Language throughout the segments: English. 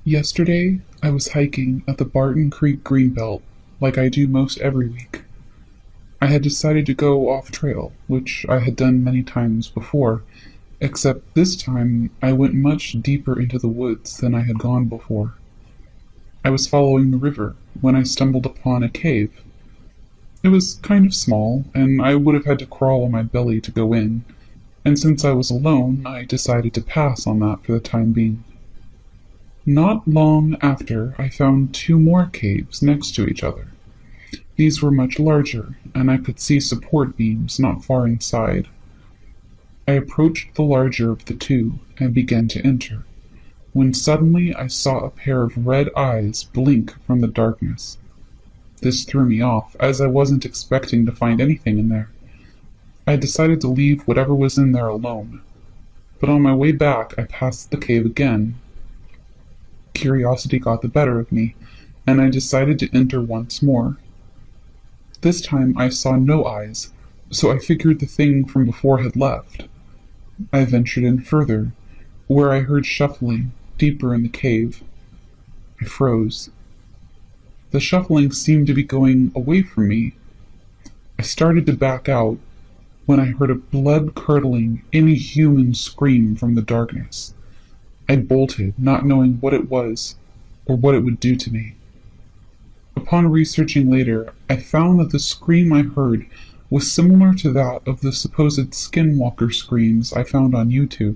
Yesterday, I was hiking at the Barton Creek Greenbelt, like I do most every week. I had decided to go off trail, which I had done many times before, except this time I went much deeper into the woods than I had gone before. I was following the river when I stumbled upon a cave. It was kind of small, and I would have had to crawl on my belly to go in, and since I was alone, I decided to pass on that for the time being. Not long after, I found two more caves next to each other. These were much larger, and I could see support beams not far inside. I approached the larger of the two and began to enter, when suddenly I saw a pair of red eyes blink from the darkness. This threw me off, as I wasn't expecting to find anything in there. I decided to leave whatever was in there alone, but on my way back I passed the cave again. Curiosity got the better of me, and I decided to enter once more. This time I saw no eyes, so I figured the thing from before had left. I ventured in further, where I heard shuffling deeper in the cave. I froze. The shuffling seemed to be going away from me. I started to back out when I heard a blood-curdling, inhuman scream from the darkness. I bolted, not knowing what it was or what it would do to me. Upon researching later, I found that the scream I heard was similar to that of the supposed Skinwalker screams I found on YouTube.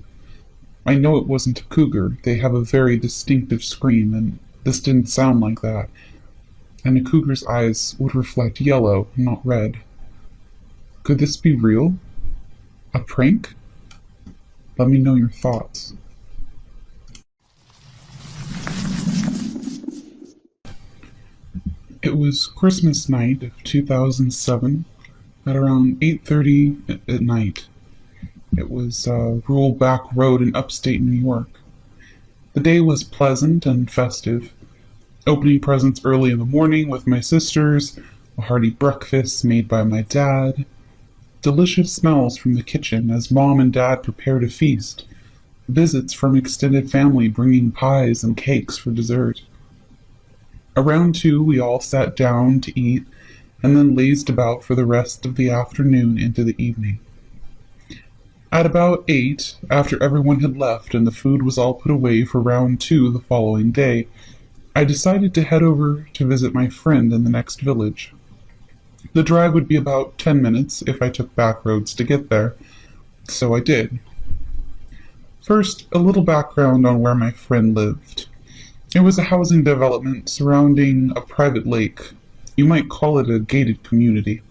I know it wasn't a cougar, they have a very distinctive scream, and this didn't sound like that. And a cougar's eyes would reflect yellow, not red. Could this be real? A prank? Let me know your thoughts. It was Christmas night of 2007 at around 8:30 at night. It was a rural back road in upstate New York. The day was pleasant and festive. Opening presents early in the morning with my sisters, a hearty breakfast made by my dad, delicious smells from the kitchen as Mom and Dad prepared a feast, visits from extended family bringing pies and cakes for dessert. Around 2, we all sat down to eat and then lazed about for the rest of the afternoon into the evening. At about 8, after everyone had left and the food was all put away for round 2 the following day, I decided to head over to visit my friend in the next village. The drive would be about 10 minutes if I took back roads to get there, so I did. First, a little background on where my friend lived. It was a housing development surrounding a private lake. You might call it a gated community.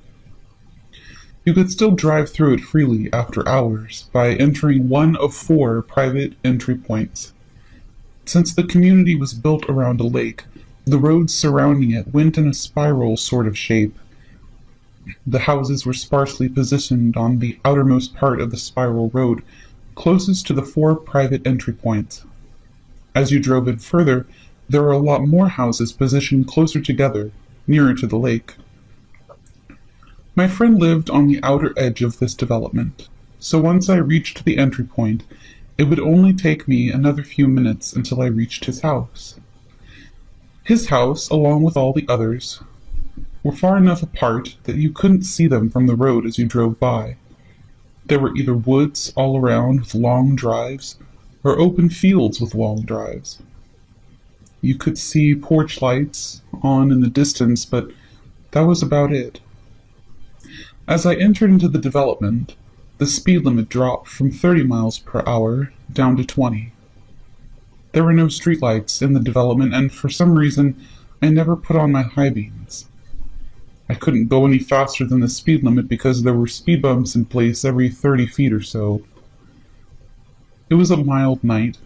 You could still drive through it freely after hours by entering one of 4 private entry points. Since the community was built around a lake, the roads surrounding it went in a spiral sort of shape. The houses were sparsely positioned on the outermost part of the spiral road, closest to the 4 private entry points. As you drove in further, there were a lot more houses positioned closer together, nearer to the lake. My friend lived on the outer edge of this development, so once I reached the entry point, it would only take me another few minutes until I reached his house. His house, along with all the others, were far enough apart that you couldn't see them from the road as you drove by. There were either woods all around with long drives, or open fields with long drives. You could see porch lights on in the distance, but that was about it. As I entered into the development, the speed limit dropped from 30 miles per hour down to 20. There were no streetlights in the development, and for some reason, I never put on my high beams. I couldn't go any faster than the speed limit because there were speed bumps in place every 30 feet or so. It was a mild night.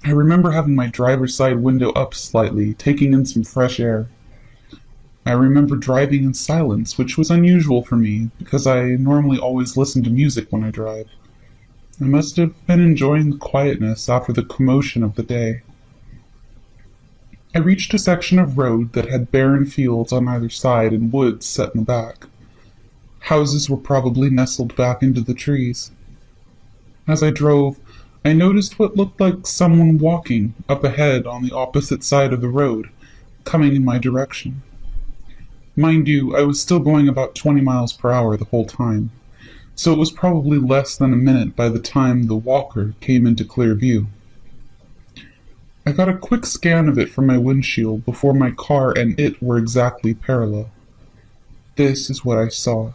I remember having my driver's side window up slightly, taking in some fresh air. I remember driving in silence, which was unusual for me because I normally always listen to music when I drive. I must have been enjoying the quietness after the commotion of the day. I reached a section of road that had barren fields on either side and woods set in the back. Houses were probably nestled back into the trees. As I drove, I noticed what looked like someone walking up ahead on the opposite side of the road, coming in my direction. Mind you, I was still going about 20 miles per hour the whole time, so it was probably less than a minute by the time the walker came into clear view. I got a quick scan of it from my windshield before my car and it were exactly parallel. This is what I saw.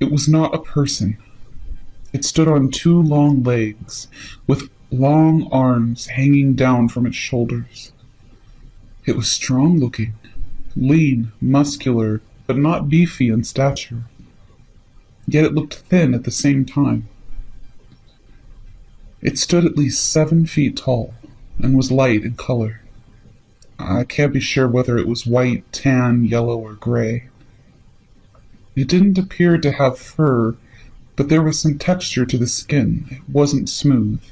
It was not a person. It stood on two long legs, with long arms hanging down from its shoulders. It was strong-looking, lean, muscular, but not beefy in stature. Yet it looked thin at the same time. It stood at least 7 feet tall, and was light in color. I can't be sure whether it was white, tan, yellow, or gray. It didn't appear to have fur, but there was some texture to the skin. It wasn't smooth.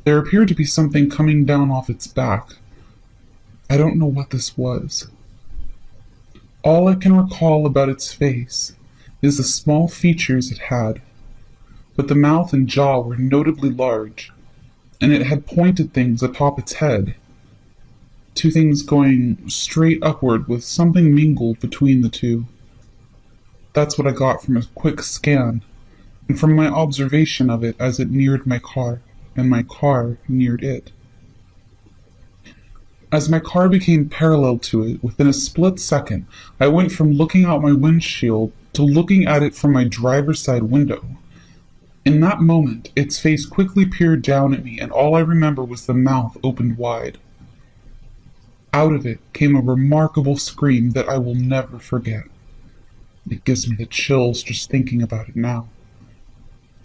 There appeared to be something coming down off its back. I don't know what this was. All I can recall about its face is the small features it had, but the mouth and jaw were notably large, and it had pointed things atop its head. Two things going straight upward with something mingled between the two. That's what I got from a quick scan, and from my observation of it as it neared my car, and my car neared it. As my car became parallel to it, within a split second, I went from looking out my windshield to looking at it from my driver's side window. In that moment, its face quickly peered down at me, and all I remember was the mouth opened wide. Out of it came a remarkable scream that I will never forget. It gives me the chills just thinking about it now.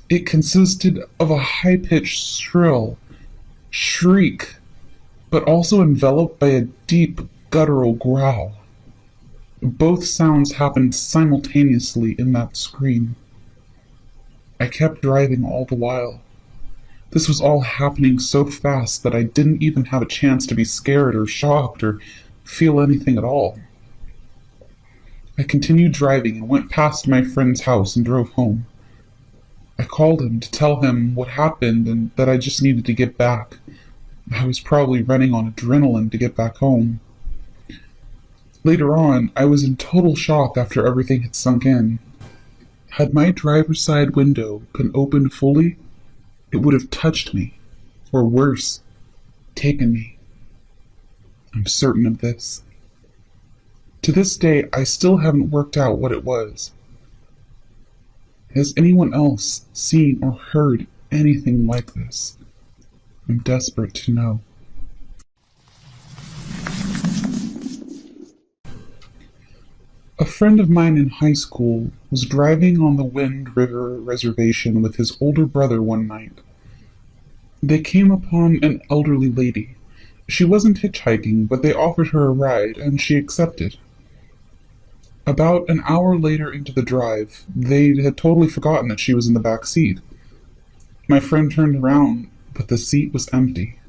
It consisted of a high-pitched shriek, but also enveloped by a deep, guttural growl. Both sounds happened simultaneously in that scream. I kept driving all the while. This was all happening so fast that I didn't even have a chance to be scared or shocked or feel anything at all. I continued driving and went past my friend's house and drove home. I called him to tell him what happened and that I just needed to get back. I was probably running on adrenaline to get back home. Later on, I was in total shock after everything had sunk in. Had my driver's side window been opened fully, it would have touched me, or worse, taken me. I'm certain of this. To this day, I still haven't worked out what it was. Has anyone else seen or heard anything like this? I'm desperate to know. A friend of mine in high school was driving on the Wind River Reservation with his older brother one night. They came upon an elderly lady. She wasn't hitchhiking, but they offered her a ride, and she accepted. About an hour later into the drive, they had totally forgotten that she was in the back seat. My friend turned around, but the seat was empty.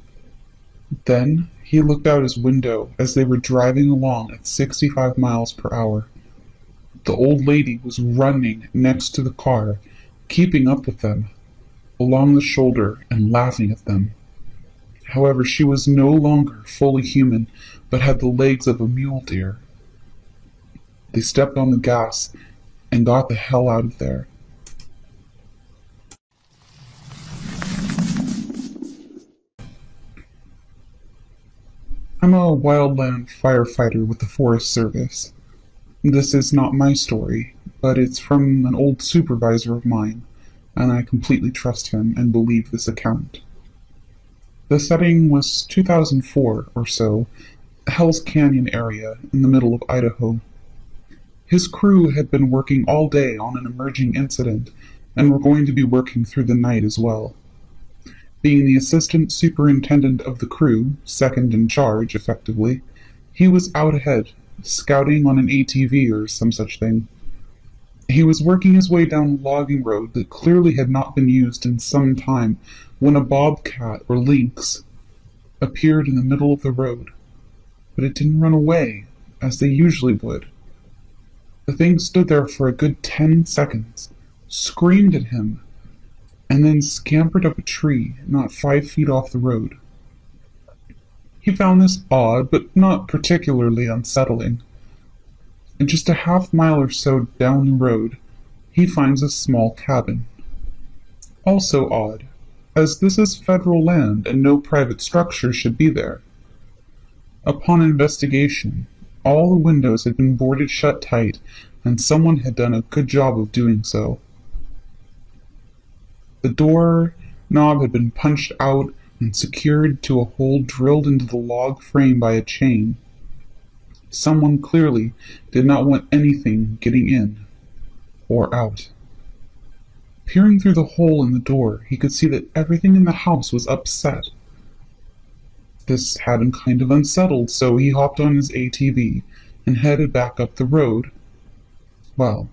Then he looked out his window as they were driving along at 65 miles per hour. The old lady was running next to the car, keeping up with them, along the shoulder and laughing at them. However, she was no longer fully human, but had the legs of a mule deer. They stepped on the gas and got the hell out of there. I'm a wildland firefighter with the Forest Service. This is not my story, but it's from an old supervisor of mine, and I completely trust him and believe this account. The setting was 2004 or so, Hell's Canyon area in the middle of Idaho. His crew had been working all day on an emerging incident, and were going to be working through the night as well. Being the assistant superintendent of the crew, second in charge, effectively, he was out ahead, scouting on an ATV or some such thing. He was working his way down a logging road that clearly had not been used in some time when a bobcat or lynx appeared in the middle of the road, but it didn't run away, as they usually would. The thing stood there for a good 10 seconds, screamed at him, and then scampered up a tree not 5 feet off the road. He found this odd, but not particularly unsettling. And just a half-mile or so down the road, he finds a small cabin. Also odd, as this is federal land and no private structure should be there. Upon investigation, all the windows had been boarded shut tight, and someone had done a good job of doing so. The door knob had been punched out and secured to a hole drilled into the log frame by a chain. Someone clearly did not want anything getting in or out. Peering through the hole in the door, he could see that everything in the house was upset. This had him kind of unsettled, so he hopped on his ATV and headed back up the road. Well,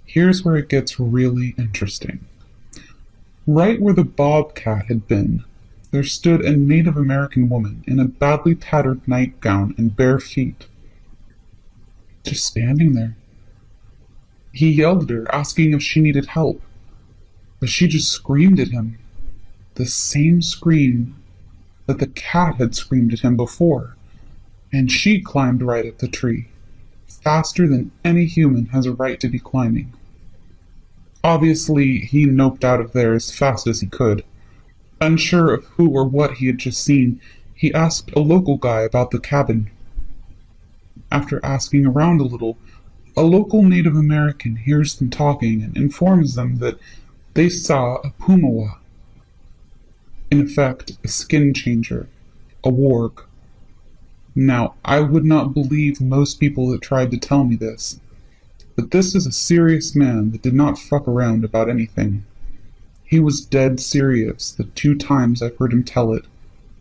here's where it gets really interesting. Right where the bobcat had been, there stood a Native American woman in a badly tattered nightgown and bare feet. Just standing there. He yelled at her, asking if she needed help, but she just screamed at him. The same scream that the cat had screamed at him before, and she climbed right up the tree, faster than any human has a right to be climbing. Obviously, he noped out of there as fast as he could. Unsure of who or what he had just seen, he asked a local guy about the cabin. After asking around a little, a local Native American hears them talking and informs them that they saw a pumawa, in effect a skin changer, a warg. Now, I would not believe most people that tried to tell me this, but this is a serious man that did not fuck around about anything. He was dead serious the 2 times I've heard him tell it,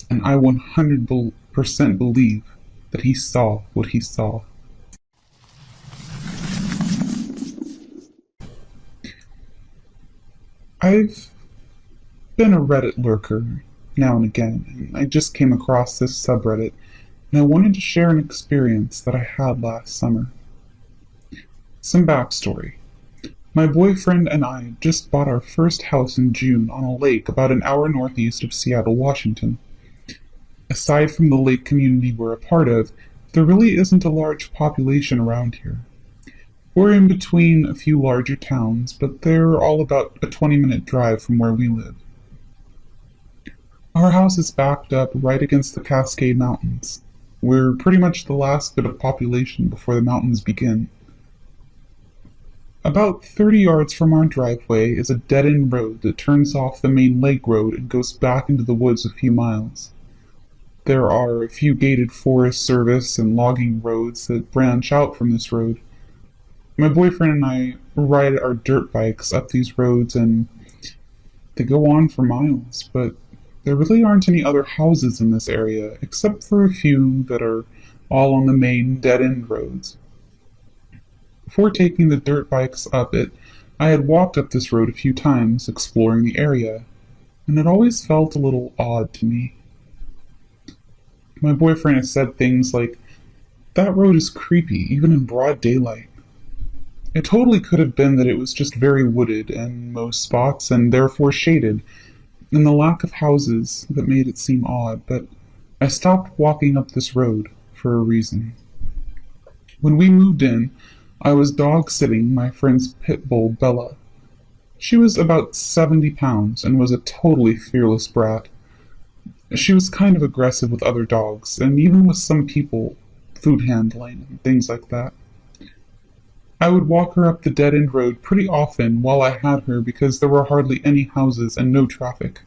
and I 100% believe that he saw what he saw. I've been a Reddit lurker now and again, and I just came across this subreddit, and I wanted to share an experience that I had last summer. Some backstory. My boyfriend and I just bought our first house in June on a lake about an hour northeast of Seattle, Washington. Aside from the lake community we're a part of, there really isn't a large population around here. We're in between a few larger towns, but they're all about a 20-minute drive from where we live. Our house is backed up right against the Cascade Mountains. We're pretty much the last bit of population before the mountains begin. About 30 yards from our driveway is a dead-end road that turns off the main lake road and goes back into the woods a few miles. There are a few gated Forest Service and logging roads that branch out from this road. My boyfriend and I ride our dirt bikes up these roads and they go on for miles, but there really aren't any other houses in this area except for a few that are all on the main dead-end roads. Before taking the dirt bikes up it, I had walked up this road a few times, exploring the area, and it always felt a little odd to me. My boyfriend has said things like, "That road is creepy, even in broad daylight." It totally could have been that it was just very wooded in most spots, and therefore shaded, and the lack of houses that made it seem odd, but I stopped walking up this road for a reason. When we moved in, I was dog-sitting my friend's pit bull, Bella. She was about 70 pounds and was a totally fearless brat. She was kind of aggressive with other dogs, and even with some people, food handling and things like that. I would walk her up the dead-end road pretty often while I had her because there were hardly any houses and no traffic.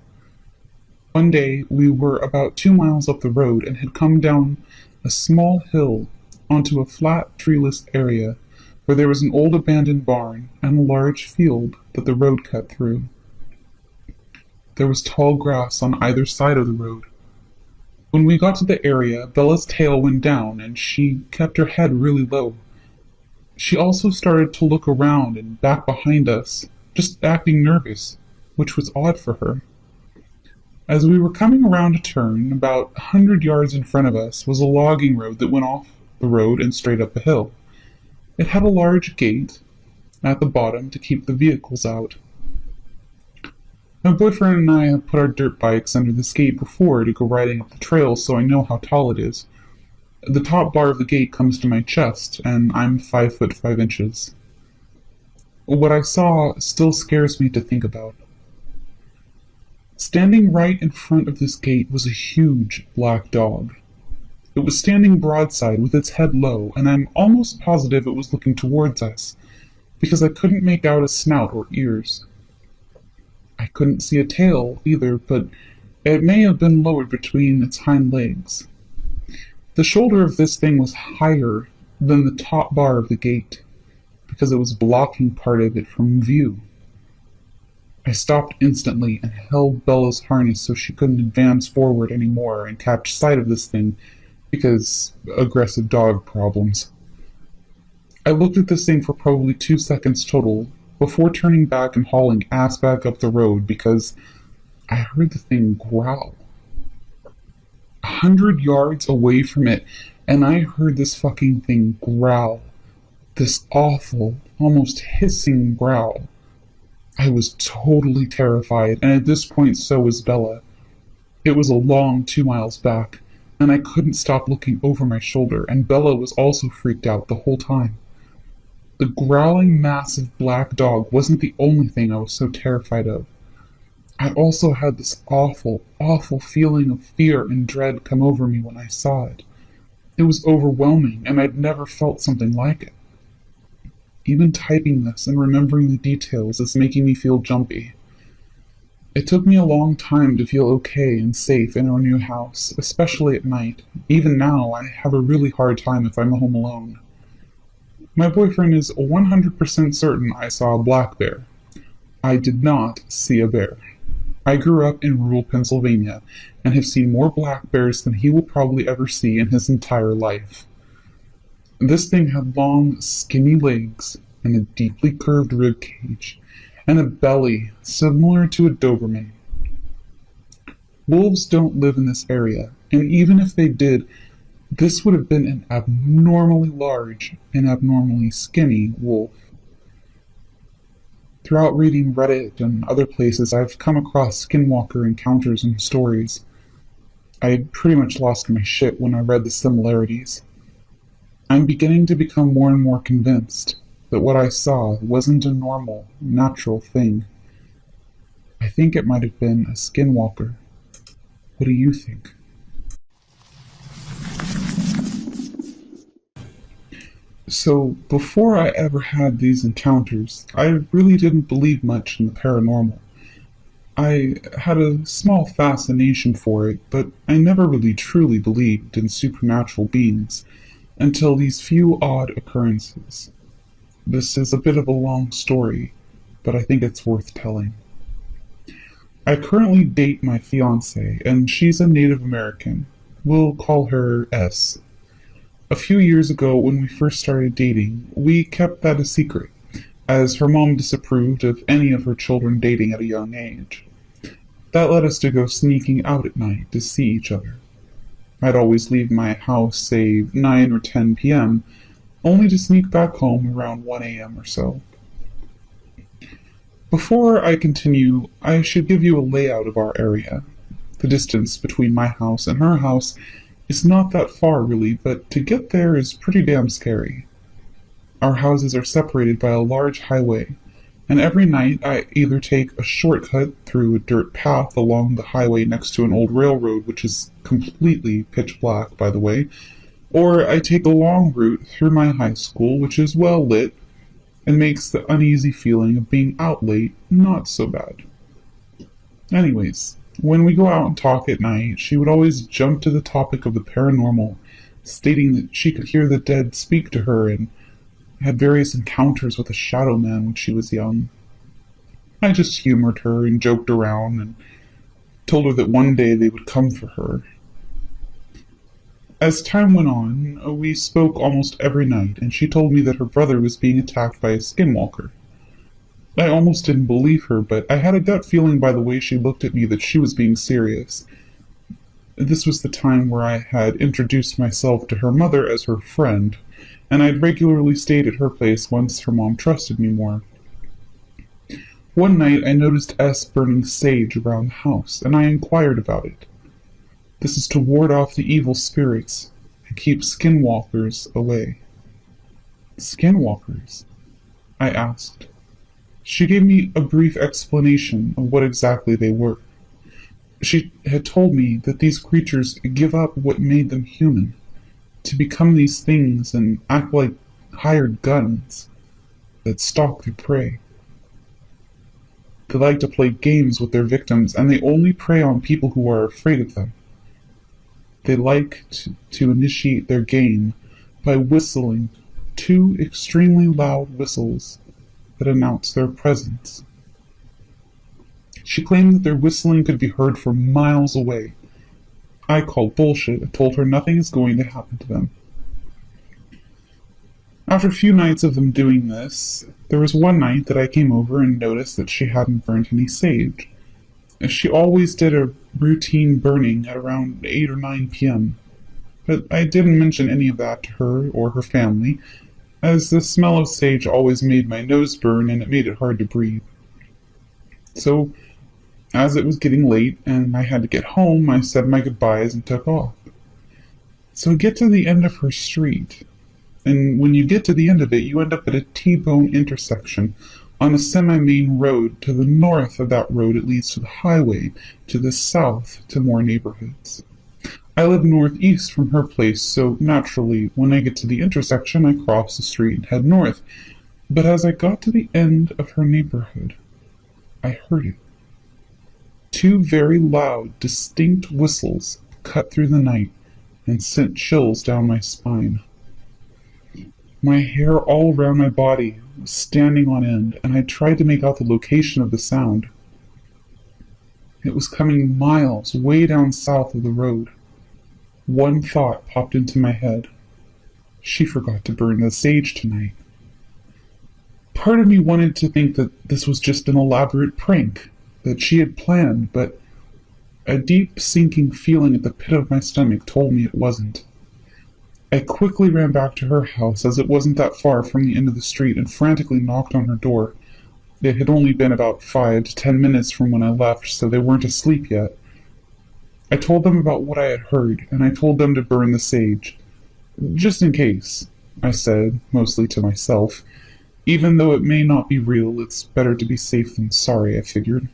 One day, we were about 2 miles up the road and had come down a small hill onto a flat, treeless area where there was an old abandoned barn and a large field that the road cut through. There was tall grass on either side of the road. When we got to the area, Bella's tail went down and she kept her head really low. She also started to look around and back behind us, just acting nervous, which was odd for her. As we were coming around a turn, about 100 yards in front of us was a logging road that went off the road and straight up a hill. It had a large gate at the bottom to keep the vehicles out. My boyfriend and I have put our dirt bikes under this gate before to go riding up the trail, so I know how tall it is. The top bar of the gate comes to my chest, and I'm 5 foot 5 inches. What I saw still scares me to think about. Standing right in front of this gate was a huge black dog. It was standing broadside with its head low, and I'm almost positive it was looking towards us, because I couldn't make out a snout or ears. I couldn't see a tail either, but it may have been lowered between its hind legs. The shoulder of this thing was higher than the top bar of the gate, because it was blocking part of it from view. I stopped instantly and held Bella's harness so she couldn't advance forward anymore and catch sight of this thing, because aggressive dog problems. I looked at this thing for probably 2 seconds total, before turning back and hauling ass back up the road because I heard the thing growl. 100 yards away from it, and I heard this fucking thing growl. This awful, almost hissing growl. I was totally terrified, and at this point so was Bella. It was a long 2 miles back, and I couldn't stop looking over my shoulder, and Bella was also freaked out the whole time. The growling, massive black dog wasn't the only thing I was so terrified of. I also had this awful, awful feeling of fear and dread come over me when I saw it. It was overwhelming, and I'd never felt something like it. Even typing this and remembering the details is making me feel jumpy. It took me a long time to feel okay and safe in our new house, especially at night. Even now, I have a really hard time if I'm home alone. My boyfriend is 100% certain I saw a black bear. I did not see a bear. I grew up in rural Pennsylvania and have seen more black bears than he will probably ever see in his entire life. This thing had long, skinny legs and a deeply curved rib cage and a belly similar to a Doberman. Wolves don't live in this area, and even if they did, this would have been an abnormally large and abnormally skinny wolf. Throughout reading Reddit and other places, I've come across Skinwalker encounters and stories. I had pretty much lost my shit when I read the similarities. I'm beginning to become more and more convinced that what I saw wasn't a normal, natural thing. I think it might have been a Skinwalker. What do you think? So, before I ever had these encounters, I really didn't believe much in the paranormal. I had a small fascination for it, but I never really truly believed in supernatural beings until these few odd occurrences. This is a bit of a long story, but I think it's worth telling. I currently date my fiancée, and she's a Native American. We'll call her S. A few years ago, when we first started dating, we kept that a secret, as her mom disapproved of any of her children dating at a young age. That led us to go sneaking out at night to see each other. I'd always leave my house, say, 9 or 10 p.m., only to sneak back home around 1 a.m. or so. Before I continue, I should give you a layout of our area. The distance between my house and her house is not that far, really, but to get there is pretty damn scary. Our houses are separated by a large highway, and every night I either take a shortcut through a dirt path along the highway next to an old railroad, which is completely pitch black, by the way, or I take a long route through my high school, which is well lit, and makes the uneasy feeling of being out late not so bad. Anyways, when we go out and talk at night, she would always jump to the topic of the paranormal, stating that she could hear the dead speak to her and had various encounters with a shadow man when she was young. I just humored her and joked around and told her that one day they would come for her. As time went on, we spoke almost every night, and she told me that her brother was being attacked by a skinwalker. I almost didn't believe her, but I had a gut feeling by the way she looked at me that she was being serious. This was the time where I had introduced myself to her mother as her friend, and I'd regularly stayed at her place once her mom trusted me more. One night I noticed S burning sage around the house, and I inquired about it. This is to ward off the evil spirits and keep skinwalkers away. Skinwalkers? I asked. She gave me a brief explanation of what exactly they were. She had told me that these creatures give up what made them human, to become these things and act like hired guns that stalk their prey. They like to play games with their victims, and they only prey on people who are afraid of them. They like to initiate their game by whistling 2 extremely loud whistles that announce their presence. She claimed that their whistling could be heard from miles away. I called bullshit and told her nothing is going to happen to them. After a few nights of them doing this, there was one night that I came over and noticed that she hadn't burned any sage. She always did a routine burning at around 8 or 9 p.m., but I didn't mention any of that to her or her family, as the smell of sage always made my nose burn and it made it hard to breathe. So, as it was getting late and I had to get home, I said my goodbyes and took off. So I get to the end of her street, and when you get to the end of it, you end up at a T-bone intersection on a semi-main road. To the north of that road, it leads to the highway, to the south to more neighborhoods. I live northeast from her place, so naturally, when I get to the intersection, I cross the street and head north. But as I got to the end of her neighborhood, I heard it. 2 very loud, distinct whistles cut through the night and sent chills down my spine. My hair all around my body was standing on end, and I tried to make out the location of the sound. It was coming miles, way down south of the road. One thought popped into my head. She forgot to burn the sage tonight. Part of me wanted to think that this was just an elaborate prank that she had planned, but a deep sinking feeling at the pit of my stomach told me it wasn't. I quickly ran back to her house, as it wasn't that far from the end of the street, and frantically knocked on her door. It had only been about 5 to 10 minutes from when I left, so they weren't asleep yet. I told them about what I had heard, and I told them to burn the sage. Just in case, I said, mostly to myself. Even though it may not be real, it's better to be safe than sorry, I figured.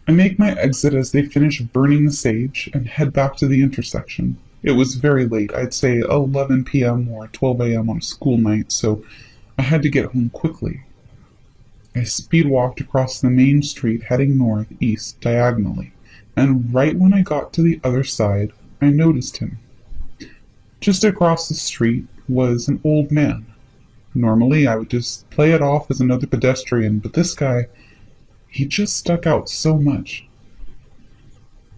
I make my exit as they finish burning the sage and head back to the intersection. It was very late, I'd say 11 p.m. or 12 a.m. on a school night, so I had to get home quickly. I speed walked across the main street heading northeast diagonally, and right when I got to the other side, I noticed him. Just across the street was an old man. Normally, I would just play it off as another pedestrian, but this guy, he just stuck out so much.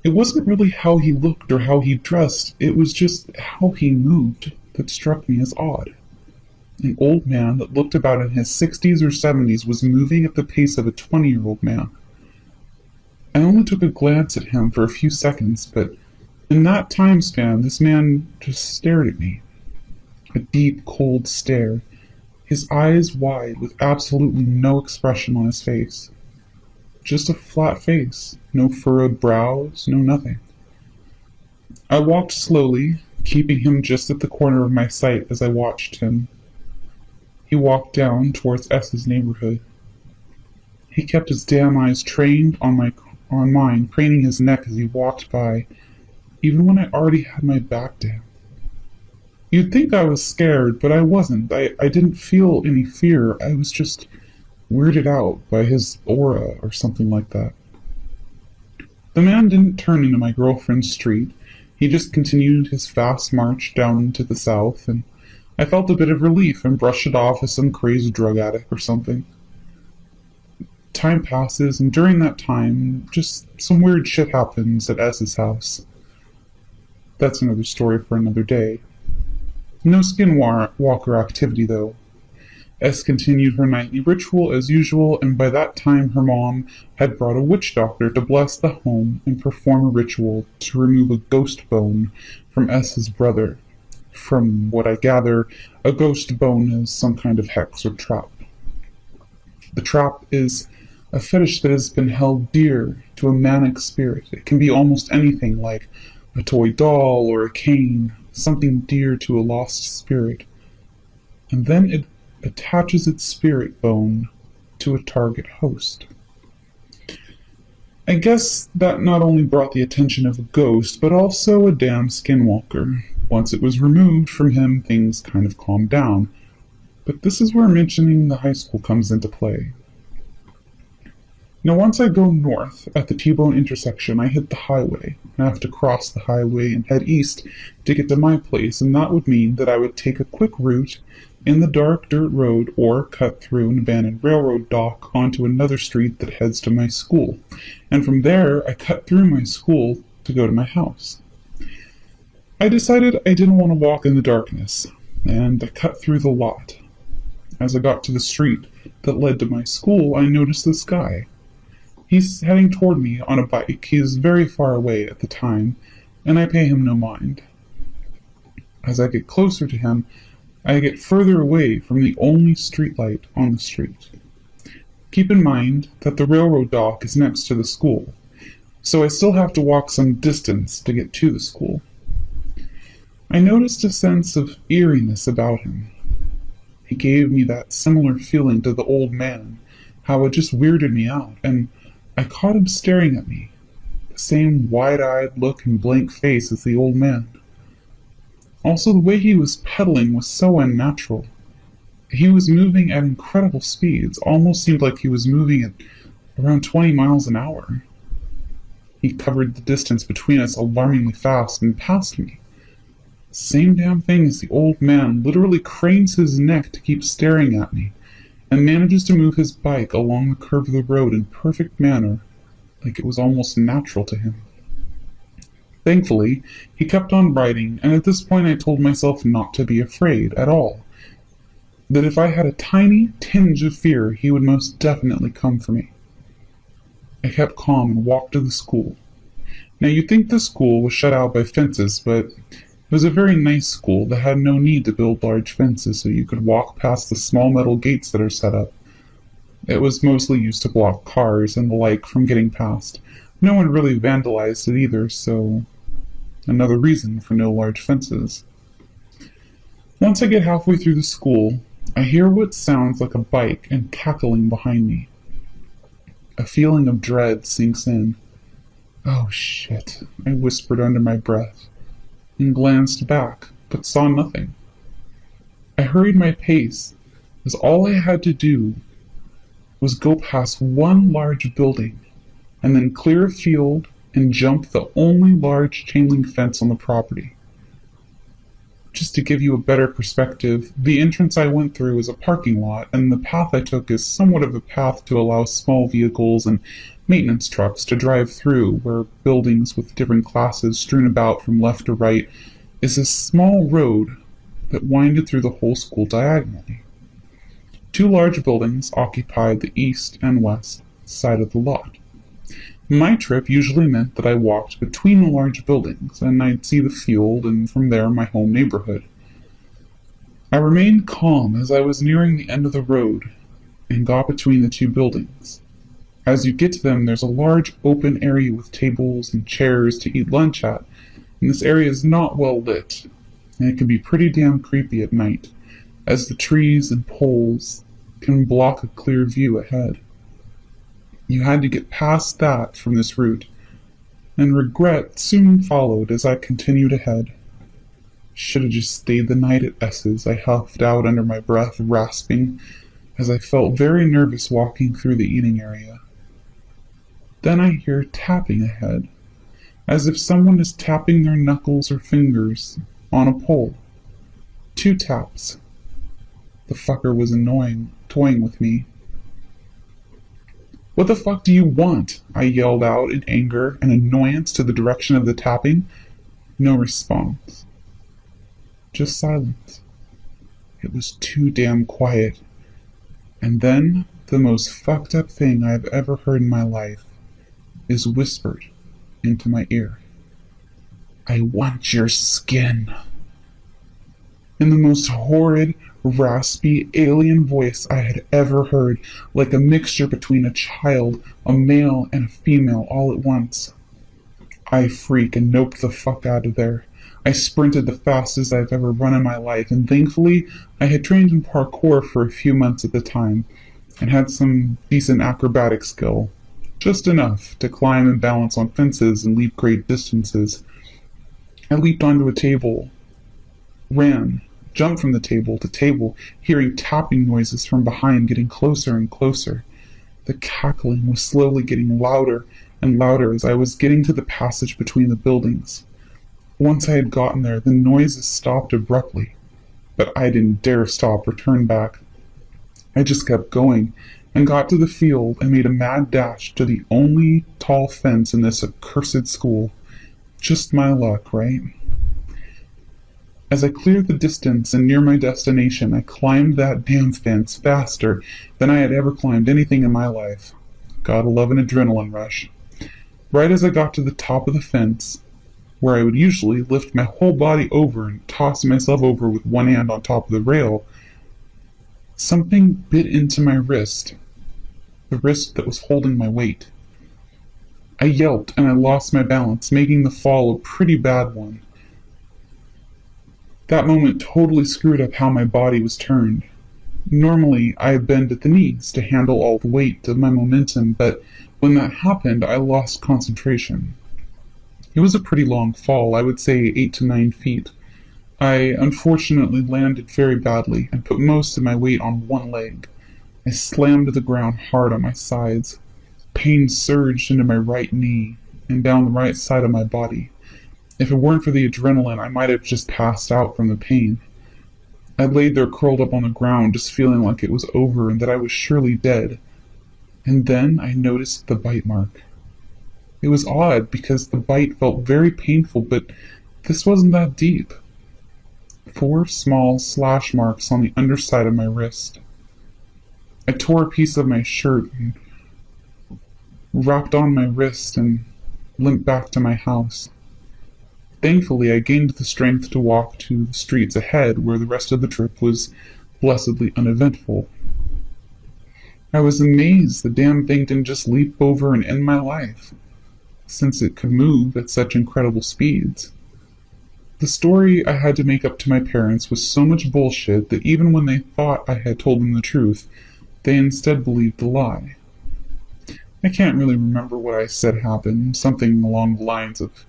It wasn't really how he looked or how he dressed, it was just how he moved that struck me as odd. An old man that looked about in his 60s or 70s was moving at the pace of a 20-year-old man. I only took a glance at him for a few seconds, but in that time span, this man just stared at me. A deep, cold stare, his eyes wide with absolutely no expression on his face. Just a flat face, no furrowed brows, no nothing. I walked slowly, keeping him just at the corner of my sight as I watched him. He walked down towards S's neighborhood. He kept his damn eyes trained on mine, craning his neck as he walked by, even when I already had my back to him. You'd think I was scared, but I wasn't. I didn't feel any fear. I was just weirded out by his aura or something like that. The man didn't turn into my girlfriend's street. He just continued his fast march down to the south, and I felt a bit of relief and brushed it off as some crazed drug addict or something. Time passes, and during that time, just some weird shit happens at S's house. That's another story for another day. No Skinwalker activity, though. S continued her nightly ritual as usual, and by that time her mom had brought a witch doctor to bless the home and perform a ritual to remove a ghost bone from S's brother. From what I gather, a ghost bone is some kind of hex or trap. The trap is a fetish that has been held dear to a manic spirit. It can be almost anything, like a toy doll or a cane, something dear to a lost spirit. And then it attaches its spirit bone to a target host. I guess that not only brought the attention of a ghost, but also a damn skinwalker. Once it was removed from him, things kind of calmed down. But this is where mentioning the high school comes into play. Now, once I go north at the T-bone intersection, I hit the highway. I have to cross the highway and head east to get to my place, and that would mean that I would take a quick route in the dark dirt road or cut through an abandoned railroad dock onto another street that heads to my school. And from there, I cut through my school to go to my house. I decided I didn't want to walk in the darkness, and I cut through the lot. As I got to the street that led to my school, I noticed this guy. He's heading toward me on a bike. He is very far away at the time, and I pay him no mind. As I get closer to him, I get further away from the only streetlight on the street. Keep in mind that the railroad dock is next to the school, so I still have to walk some distance to get to the school. I noticed a sense of eeriness about him. He gave me that similar feeling to the old man, how it just weirded me out, and I caught him staring at me, the same wide-eyed look and blank face as the old man. Also, the way he was pedaling was so unnatural. He was moving at incredible speeds, almost seemed like he was moving at around 20 miles an hour. He covered the distance between us alarmingly fast and passed me. Same damn thing as the old man literally cranes his neck to keep staring at me, and manages to move his bike along the curve of the road in perfect manner, like it was almost natural to him. Thankfully, he kept on riding, and at this point I told myself not to be afraid at all. That if I had a tiny tinge of fear, he would most definitely come for me. I kept calm and walked to the school. Now you'd think the school was shut out by fences, but it was a very nice school that had no need to build large fences so you could walk past the small metal gates that are set up. It was mostly used to block cars and the like from getting past. No one really vandalized it either, so another reason for no large fences. Once I get halfway through the school, I hear what sounds like a bike and cackling behind me. A feeling of dread sinks in. Oh shit, I whispered under my breath, and glanced back, but saw nothing. I hurried my pace, as all I had to do was go past one large building, and then clear a field and jump the only large chain-link fence on the property. Just to give you a better perspective, the entrance I went through is a parking lot, and the path I took is somewhat of a path to allow small vehicles and maintenance trucks to drive through, where buildings with different classes strewn about from left to right is a small road that winded through the whole school diagonally. Two large buildings occupied the east and west side of the lot. My trip usually meant that I walked between the large buildings, and I'd see the field and from there my home neighborhood. I remained calm as I was nearing the end of the road and got between the two buildings. As you get to them, there's a large open area with tables and chairs to eat lunch at, and this area is not well lit, and it can be pretty damn creepy at night, as the trees and poles can block a clear view ahead. You had to get past that from this route, and regret soon followed as I continued ahead. Should have just stayed the night at S's, I huffed out under my breath, rasping, as I felt very nervous walking through the eating area. Then I hear tapping ahead, as if someone is tapping their knuckles or fingers on a pole. 2 taps. The fucker was toying with me. What the fuck do you want? I yelled out in anger and annoyance to the direction of the tapping. No response. Just silence. It was too damn quiet. And then, the most fucked up thing I've ever heard in my life is whispered into my ear. I want your skin. in the most horrid, raspy, alien voice I had ever heard, like a mixture between a child, a male, and a female all at once. I freaked and noped the fuck out of there. I sprinted the fastest I've ever run in my life, and thankfully I had trained in parkour for a few months at the time, and had some decent acrobatic skill. Just enough to climb and balance on fences and leap great distances. I leaped onto a table, ran, jumped from the table to table, hearing tapping noises from behind getting closer and closer. The cackling was slowly getting louder and louder as I was getting to the passage between the buildings. Once I had gotten there, the noises stopped abruptly, but I didn't dare stop or turn back. I just kept going and got to the field and made a mad dash to the only tall fence in this accursed school. Just my luck, right? As I cleared the distance and near my destination, I climbed that damn fence faster than I had ever climbed anything in my life. Gotta love an adrenaline rush. Right as I got to the top of the fence, where I would usually lift my whole body over and toss myself over with one hand on top of the rail, something bit into my wrist, the wrist that was holding my weight. I yelped and I lost my balance, making the fall a pretty bad one. That moment totally screwed up how my body was turned. Normally, I bend at the knees to handle all the weight of my momentum, but when that happened, I lost concentration. It was a pretty long fall, I would say 8 to 9 feet. I unfortunately landed very badly and put most of my weight on one leg. I slammed to the ground hard on my sides. Pain surged into my right knee and down the right side of my body. If it weren't for the adrenaline, I might have just passed out from the pain. I laid there curled up on the ground, just feeling like it was over and that I was surely dead. And then I noticed the bite mark. It was odd because the bite felt very painful, but this wasn't that deep. 4 small slash marks on the underside of my wrist. I tore a piece of my shirt and wrapped on my wrist and limped back to my house. Thankfully, I gained the strength to walk to the streets ahead where the rest of the trip was blessedly uneventful. I was amazed the damn thing didn't just leap over and end my life, since it could move at such incredible speeds. The story I had to make up to my parents was so much bullshit that even when they thought I had told them the truth, they instead believed the lie. I can't really remember what I said happened, something along the lines of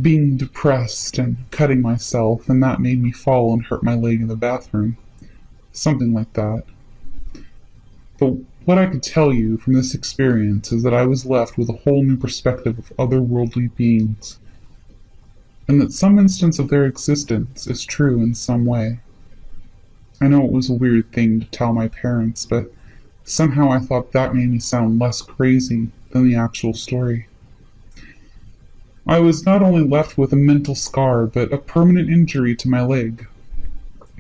being depressed and cutting myself, and that made me fall and hurt my leg in the bathroom. Something like that. But what I could tell you from this experience is that I was left with a whole new perspective of otherworldly beings, and that some instance of their existence is true in some way. I know it was a weird thing to tell my parents, but somehow I thought that made me sound less crazy than the actual story. I was not only left with a mental scar, but a permanent injury to my leg.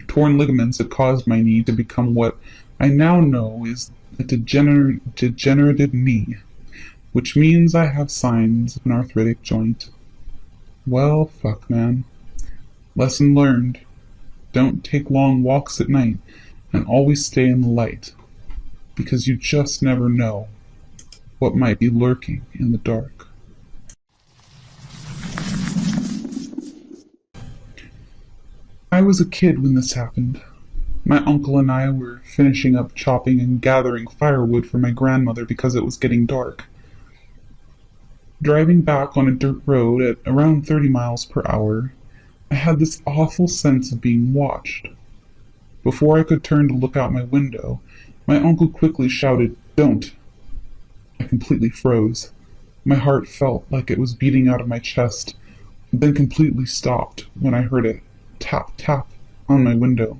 Torn ligaments had caused my knee to become what I now know is a degenerative knee, which means I have signs of an arthritic joint. Well, fuck, man. Lesson learned. Don't take long walks at night, and always stay in the light, because you just never know what might be lurking in the dark. I was a kid when this happened. My uncle and I were finishing up chopping and gathering firewood for my grandmother because it was getting dark. Driving back on a dirt road at around 30 miles per hour, I had this awful sense of being watched. Before I could turn to look out my window, my uncle quickly shouted, "Don't!" I completely froze. My heart felt like it was beating out of my chest, then completely stopped when I heard a tap, tap on my window.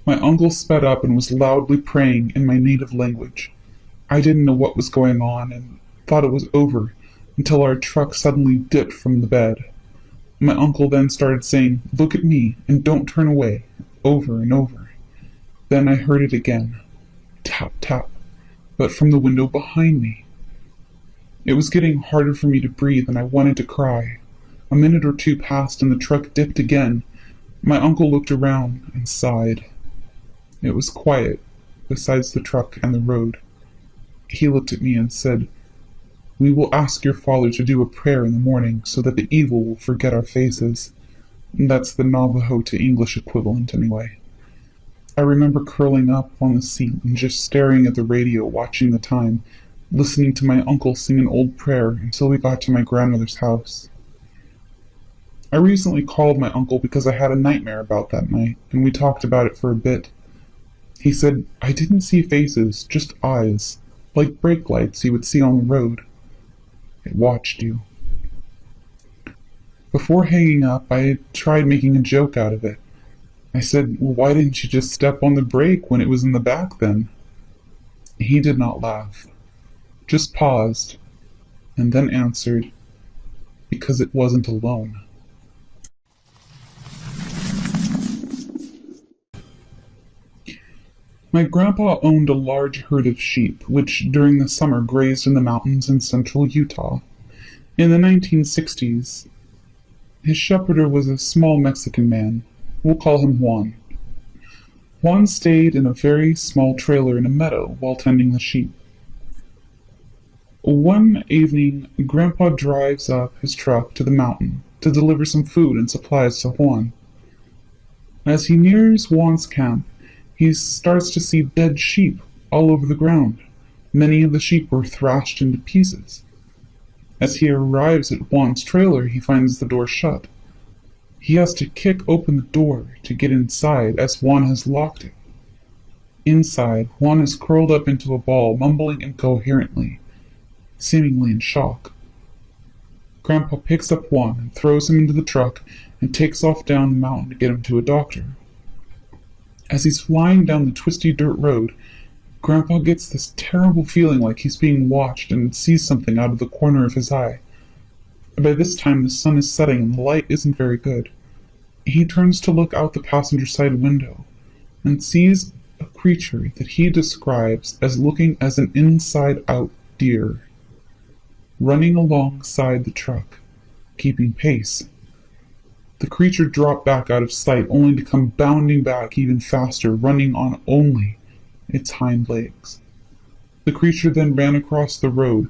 My uncle sped up and was loudly praying in my native language. I didn't know what was going on and thought it was over until our truck suddenly dipped from the bed. My uncle then started saying, "Look at me and don't turn away," over and over. Then I heard it again. Tap, tap, but from the window behind me. It was getting harder for me to breathe and I wanted to cry. A minute or two passed and the truck dipped again. My uncle looked around and sighed. It was quiet, besides the truck and the road. He looked at me and said, "We will ask your father to do a prayer in the morning so that the evil will forget our faces." That's the Navajo to English equivalent, anyway. I remember curling up on the seat and just staring at the radio, watching the time, listening to my uncle sing an old prayer until we got to my grandmother's house. I recently called my uncle because I had a nightmare about that night, and we talked about it for a bit. He said, "I didn't see faces, just eyes, like brake lights you would see on the road. It watched you." Before hanging up, I tried making a joke out of it. I said, "Well, why didn't you just step on the brake when it was in the back then?" He did not laugh, just paused, and then answered, "Because it wasn't alone." My grandpa owned a large herd of sheep, which during the summer grazed in the mountains in central Utah. In the 1960s, his shepherder was a small Mexican man. We'll call him Juan. Juan stayed in a very small trailer in a meadow while tending the sheep. One evening, Grandpa drives up his truck to the mountain to deliver some food and supplies to Juan. As he nears Juan's camp, he starts to see dead sheep all over the ground. Many of the sheep were thrashed into pieces. As he arrives at Juan's trailer, he finds the door shut. He has to kick open the door to get inside, as Juan has locked it. Inside, Juan is curled up into a ball, mumbling incoherently, seemingly in shock. Grandpa picks up Juan and throws him into the truck and takes off down the mountain to get him to a doctor. As he's flying down the twisty dirt road, Grandpa gets this terrible feeling like he's being watched and sees something out of the corner of his eye. By this time, the sun is setting and the light isn't very good. He turns to look out the passenger side window and sees a creature that he describes as looking as an inside-out deer, running alongside the truck, keeping pace. The creature dropped back out of sight, only to come bounding back even faster, running on only its hind legs. The creature then ran across the road,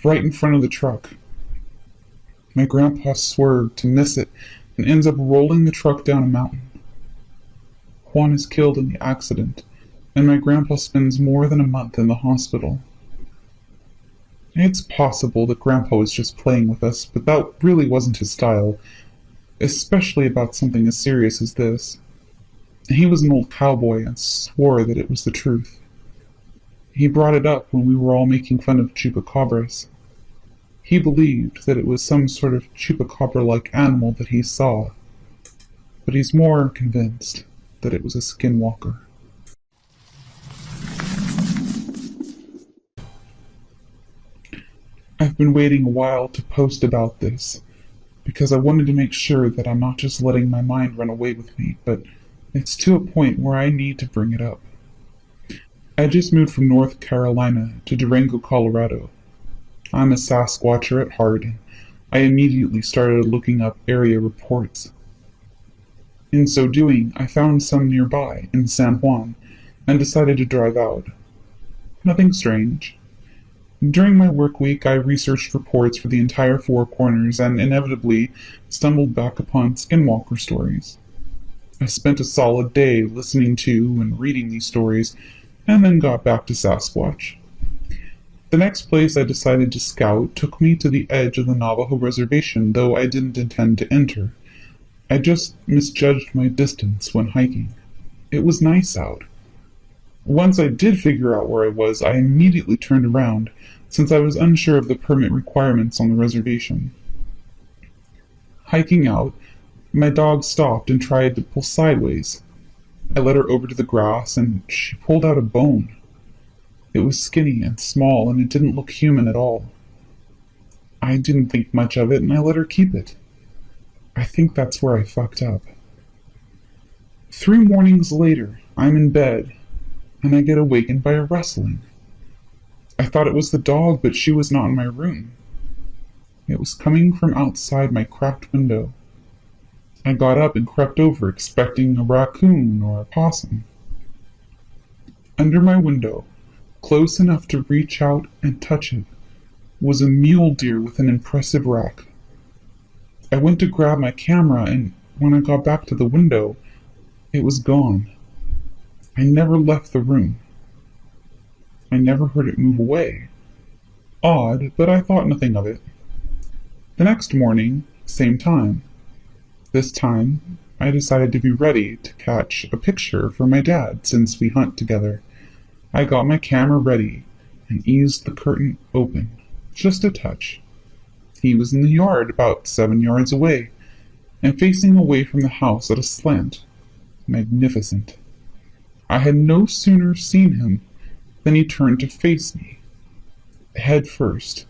right in front of the truck. My grandpa swerved to miss it and ends up rolling the truck down a mountain. Juan is killed in the accident, and my grandpa spends more than a month in the hospital. It's possible that Grandpa was just playing with us, but that really wasn't his style, especially about something as serious as this. He was an old cowboy and swore that it was the truth. He brought it up when we were all making fun of chupacabras. He believed that it was some sort of chupacabra-like animal that he saw, but he's more convinced that it was a skinwalker. I've been waiting a while to post about this, because I wanted to make sure that I'm not just letting my mind run away with me, but it's to a point where I need to bring it up. I just moved from North Carolina to Durango, Colorado. I'm a Sasquatcher at heart, and I immediately started looking up area reports. In so doing, I found some nearby, in San Juan, and decided to drive out. Nothing strange. During my work week, I researched reports for the entire Four Corners and inevitably stumbled back upon Skinwalker stories. I spent a solid day listening to and reading these stories, and then got back to Sasquatch. The next place I decided to scout took me to the edge of the Navajo reservation, though I didn't intend to enter. I just misjudged my distance when hiking. It was nice out. Once I did figure out where I was, I immediately turned around, since I was unsure of the permit requirements on the reservation. Hiking out, my dog stopped and tried to pull sideways. I led her over to the grass, and she pulled out a bone. It was skinny and small, and it didn't look human at all. I didn't think much of it, and I let her keep it. I think that's where I fucked up. 3 mornings later, I'm in bed, and I get awakened by a rustling. I thought it was the dog, but she was not in my room. It was coming from outside my cracked window. I got up and crept over, expecting a raccoon or a possum. Under my window, close enough to reach out and touch it, was a mule deer with an impressive rack. I went to grab my camera, and when I got back to the window, it was gone. I never left the room. I never heard it move away. Odd, but I thought nothing of it. The next morning, same time. This time, I decided to be ready to catch a picture for my dad since we hunt together. I got my camera ready and eased the curtain open, just a touch. He was in the yard about 7 yards away and facing away from the house at a slant. Magnificent. I had no sooner seen him than he turned to face me, head first.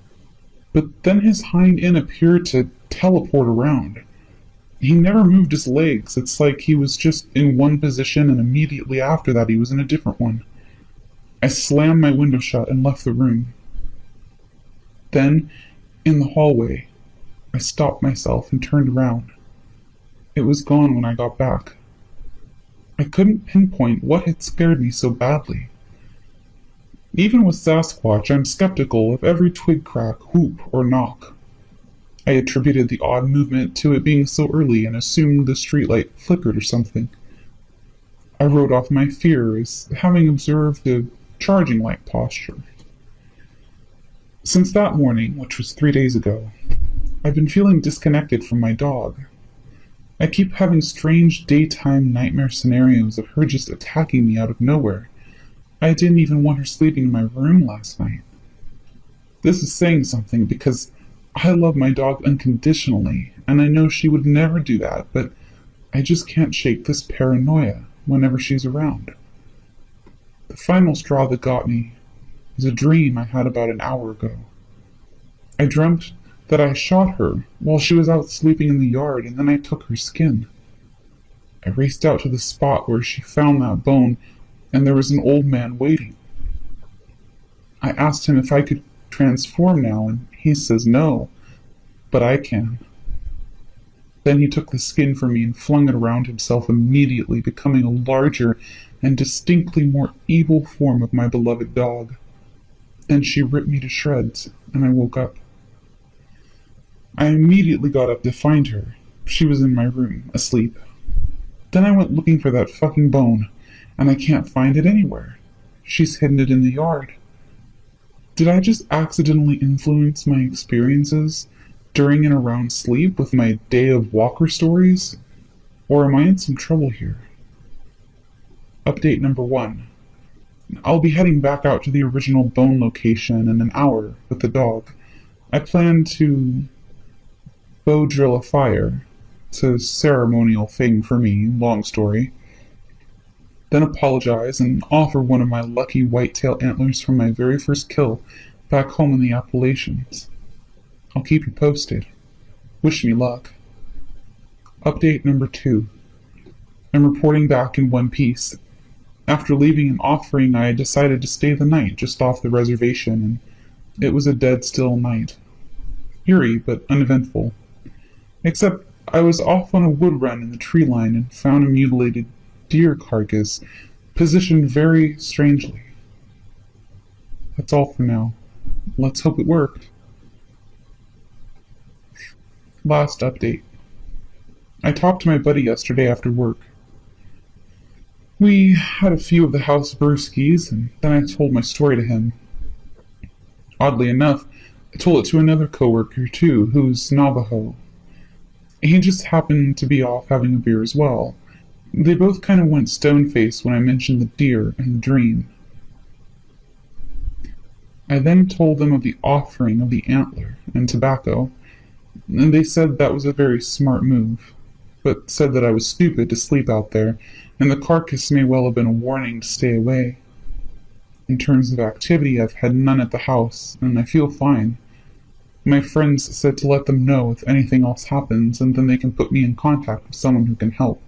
But then his hind end appeared to teleport around. He never moved his legs. It's like he was just in one position and immediately after that he was in a different one. I slammed my window shut and left the room. Then, in the hallway, I stopped myself and turned around. It was gone when I got back. I couldn't pinpoint what had scared me so badly. Even with Sasquatch, I'm skeptical of every twig crack, whoop, or knock. I attributed the odd movement to it being so early and assumed the streetlight flickered or something. I wrote off my fear as having observed the charging light posture. Since that morning, which was 3 days ago, I've been feeling disconnected from my dog. I keep having strange daytime nightmare scenarios of her just attacking me out of nowhere. I didn't even want her sleeping in my room last night. This is saying something because I love my dog unconditionally, and I know she would never do that, but I just can't shake this paranoia whenever she's around. The final straw that got me is a dream I had about an hour ago. I dreamt that I shot her while she was out sleeping in the yard, and then I took her skin. I raced out to the spot where she found that bone, and there was an old man waiting. I asked him if I could transform now, and he says no, but I can. Then he took the skin from me and flung it around himself, immediately becoming a larger and distinctly more evil form of my beloved dog. Then she ripped me to shreds, and I woke up. I immediately got up to find her. She was in my room, asleep. Then I went looking for that fucking bone, and I can't find it anywhere. She's hidden it in the yard. Did I just accidentally influence my experiences during and around sleep with my Day of Walker stories? Or am I in some trouble here? Update number 1. I'll be heading back out to the original bone location in an hour with the dog. I plan to bow drill a fire. It's a ceremonial thing for me, long story. Then apologize and offer one of my lucky whitetail antlers from my very first kill back home in the Appalachians. I'll keep you posted. Wish me luck. Update number 2. I'm reporting back in one piece. After leaving an offering, I decided to stay the night just off the reservation, and it was a dead still night. Eerie, but uneventful. Except I was off on a wood run in the tree line and found a mutilated deer carcass, positioned very strangely. That's all for now. Let's hope it worked. Last update. I talked to my buddy yesterday after work. We had a few of the house brewskis, and then I told my story to him. Oddly enough, I told it to another coworker too, who's Navajo. He just happened to be off having a beer as well. They both kind of went stone-faced when I mentioned the deer and the dream. I then told them of the offering of the antler and tobacco, and they said that was a very smart move, but said that I was stupid to sleep out there, and the carcass may well have been a warning to stay away. In terms of activity, I've had none at the house, and I feel fine. My friends said to let them know if anything else happens, and then they can put me in contact with someone who can help.